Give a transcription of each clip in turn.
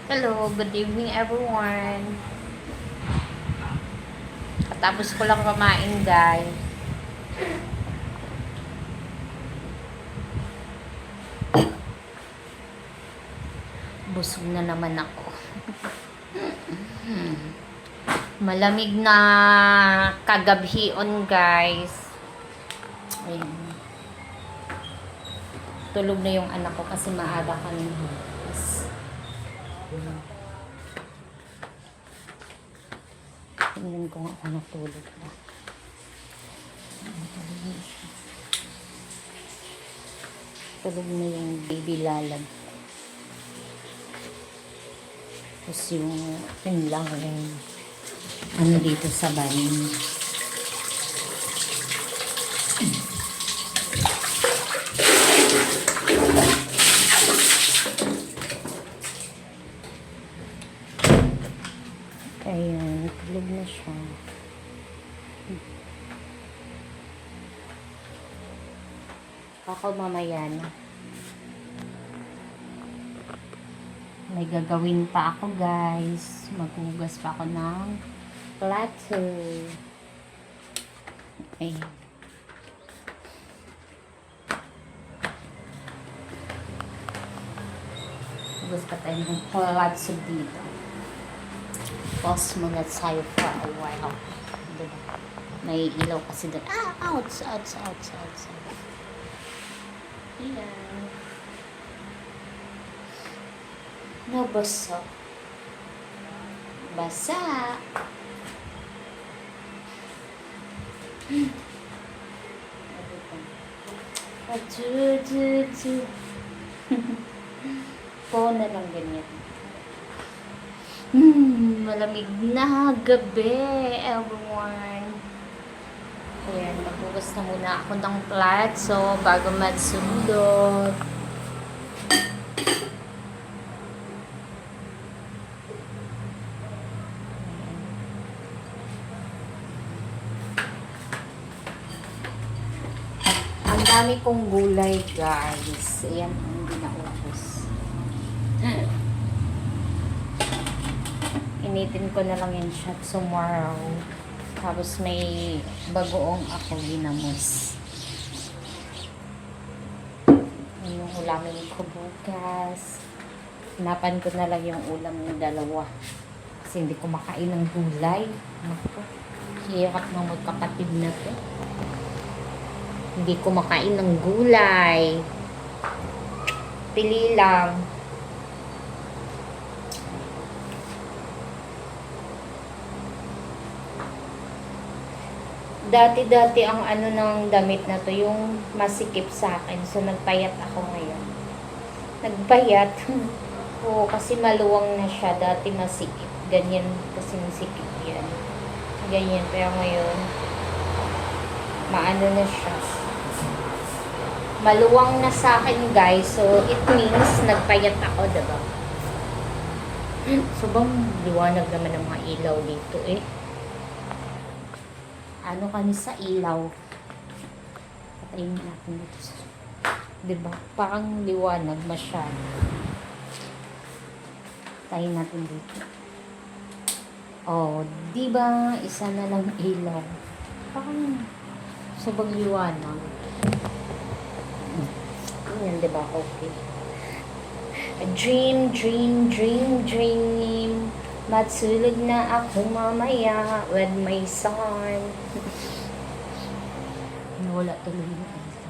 Hello, good evening everyone. Tapos ko lang kumain, guys. Busog na naman ako. Malamig na kagabhion, guys. Ayan. Tulog na yung anak ko kasi maaga kami bukas. Tingnan ko nga kung natulog na. Tulog na yung baby lalag. Tapos yung lang yung ano dito sa banin. Ayan, tulog na siya. Ako mamaya na. May gagawin pa ako, guys. Maghugas pa ako ng plato. Ayan. Hugas pa tayo ng plato dito. Pause muna tayo for a while. Diba? May ilaw kasi doon. Outs. Ayan. Nabasa. Basa. Po na lang ganyan. Malamig na gabi, everyone. Ayan, maghugas na muna ako ng plato bago magsundot. Ang dami kong gulay, guys. Ayan, hindi na ubos. Initin ko na lang yung shot tomorrow. Tapos may bagoong ako ginamos. Yung ulamin ko bukas. Hanapan ko na lang yung ulam ng dalawa. Kasi hindi ko makain ng gulay. Naku, hirap ng magkapatid na to. Hindi ko makain ng gulay. Pili lang. Dati ang ano ng damit na to, yung masikip sa akin. So, nagpayat ako ngayon. Nagpayat. Oo, kasi maluwang na siya. Dati masikip. Ganyan kasi masikip yan. Ganyan. Pero ngayon, maano na siya. Maluwang na sa akin, guys. So, it means nagpayat ako, diba? So, bang liwanag naman ng mga ilaw dito eh. Ano kami sa ilaw. Patayin natin dito. Diba? Parang liwanag masyado. Patayin natin dito. Oh, diba? Isa na lang ilaw. Parang sobrang liwanag. Yan, diba? Okay. Dream. Matulog na ako mamaya with my son. Wala tuloy yung isa.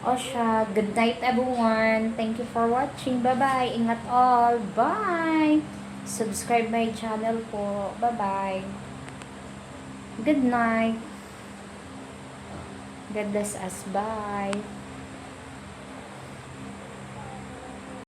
O siya, good night everyone. Thank you for watching. Bye-bye. Ingat all. Bye. Subscribe my channel po. Bye-bye. Good night. God bless us. Bye.